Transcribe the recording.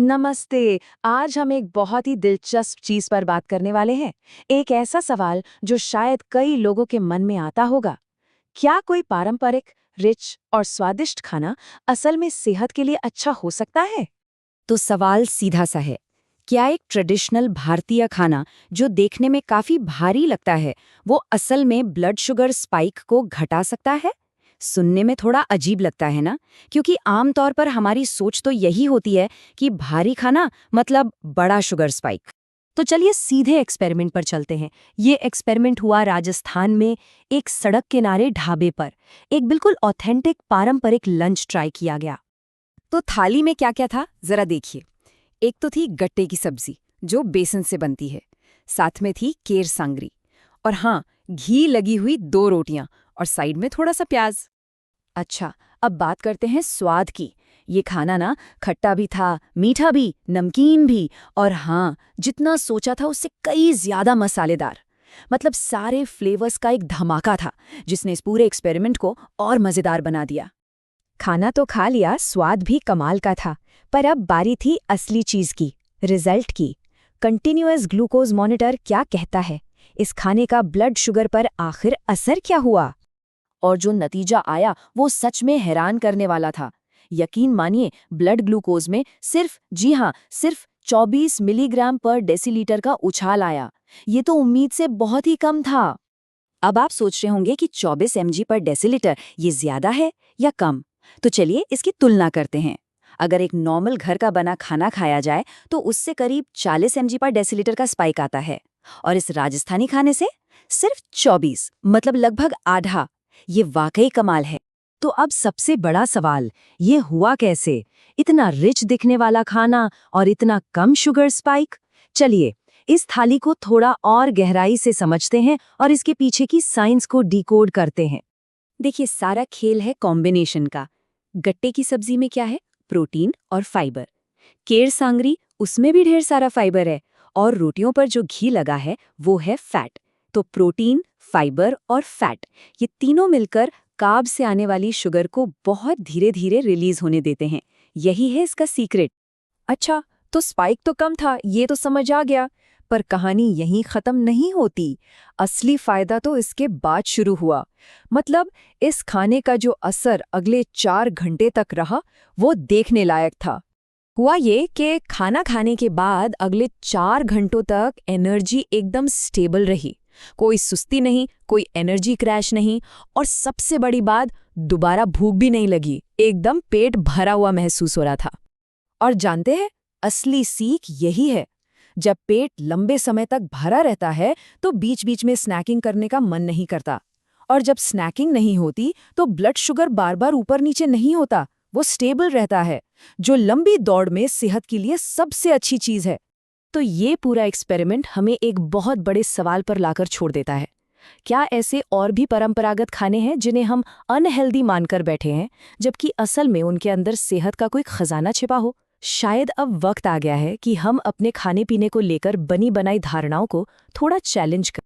नमस्ते। आज हम एक बहुत ही दिलचस्प चीज पर बात करने वाले हैं। एक ऐसा सवाल जो शायद कई लोगों के मन में आता होगा। क्या कोई पारंपरिक, रिच और स्वादिष्ट खाना असल में सेहत के लिए अच्छा हो सकता है? तो सवाल सीधा सा है। क्या एक ट्रेडिशनल भारतीय खाना जो देखने में काफी भारी लगता है, वो असल में ब्लड शुगर स्पाइक को घटा सकता है? सुनने में थोड़ा अजीब लगता है ना, क्योंकि आमतौर पर हमारी सोच तो यही होती है कि भारी खाना मतलब बड़ा शुगर स्पाइक। तो चलिए सीधे एक्सपेरिमेंट पर चलते हैं। ये एक्सपेरिमेंट हुआ राजस्थान में एक सड़क किनारे ढाबे पर। एक बिल्कुल ऑथेंटिक पारंपरिक लंच ट्राई किया गया। तो थाली में क्या क्या था, जरा देखिए। एक तो थी गट्टे की सब्जी, जो बेसन से बनती है। साथ में थी केर सांगरी। और हाँ, घी लगी हुई 2 रोटियां और साइड में थोड़ा सा प्याज। अच्छा, अब बात करते हैं स्वाद की। ये खाना ना खट्टा भी था, मीठा भी, नमकीन भी, और हाँ, जितना सोचा था उससे कई ज्यादा मसालेदार। मतलब सारे फ्लेवर्स का एक धमाका था, जिसने इस पूरे एक्सपेरिमेंट को और मजेदार बना दिया। खाना तो खा लिया, स्वाद भी कमाल का था। पर अब बारी थी असली चीज की, रिजल्ट की। कंटिन्यूअस ग्लूकोज मॉनिटर क्या कहता है? इस खाने का ब्लड शुगर पर आखिर असर क्या हुआ? और जो नतीजा आया वो सच में हैरान करने वाला था। यकीन मानिए, ब्लड ग्लूकोज में सिर्फ 24 मिलीग्राम पर डेसीलीटर का उछाल आया। ये तो उम्मीद से बहुत ही कम था। अब आप सोच रहे होंगे कि 24 mg पर डेसीलीटर ये ज्यादा है या कम? तो चलिए इसकी तुलना करते हैं। अगर एक नॉर्मल घर का बना खाना खाया जाए तो उससे करीब 40 mg पर डेसीलीटर का स्पाइक आता है, और इस राजस्थानी खाने से सिर्फ 24, मतलब लगभग आधा। ये वाकई कमाल है। तो अब सबसे बड़ा सवाल, ये हुआ कैसे? इतना रिच दिखने वाला खाना और इतना कम शुगर स्पाइक। चलिए इस थाली को थोड़ा और गहराई से समझते हैं और इसके पीछे की साइंस को डिकोड करते हैं। देखिए, सारा खेल है कॉम्बिनेशन का। गट्टे की सब्जी में क्या है? प्रोटीन और फाइबर। केर सांगरी, उसमें भी ढेर सारा फाइबर है। और रोटियों पर जो घी लगा है वो है फैट। तो प्रोटीन, फाइबर और फैट, ये तीनों मिलकर कार्ब से आने वाली शुगर को बहुत धीरे धीरे रिलीज होने देते हैं। यही है इसका सीक्रेट। अच्छा, तो स्पाइक तो कम था, ये तो समझ आ गया। पर कहानी यहीं खत्म नहीं होती। असली फायदा तो इसके बाद शुरू हुआ। मतलब इस खाने का जो असर अगले 4 घंटे तक रहा, वो देखने लायक था। हुआ ये कि खाना खाने के बाद अगले 4 घंटों तक एनर्जी एकदम स्टेबल रही। कोई सुस्ती नहीं, कोई एनर्जी क्रैश नहीं, और सबसे बड़ी बात, दोबारा भूख भी नहीं लगी। एकदम पेट भरा हुआ महसूस हो रहा था। और जानते हैं, असली सीख यही है। जब पेट लंबे समय तक भरा रहता है तो बीच बीच में स्नैकिंग करने का मन नहीं करता। और जब स्नैकिंग नहीं होती तो ब्लड शुगर बार बार ऊपर नीचे नहीं होता, वो स्टेबल रहता है, जो लंबी दौड़ में सेहत के लिए सबसे अच्छी चीज है। तो ये पूरा एक्सपेरिमेंट हमें एक बहुत बड़े सवाल पर लाकर छोड़ देता है। क्या ऐसे और भी परंपरागत खाने हैं जिन्हें हम अनहेल्दी मानकर बैठे हैं, जबकि असल में उनके अंदर सेहत का कोई खजाना छिपा हो? शायद अब वक्त आ गया है कि हम अपने खाने पीने को लेकर बनी बनाई धारणाओं को थोड़ा चैलेंज करें।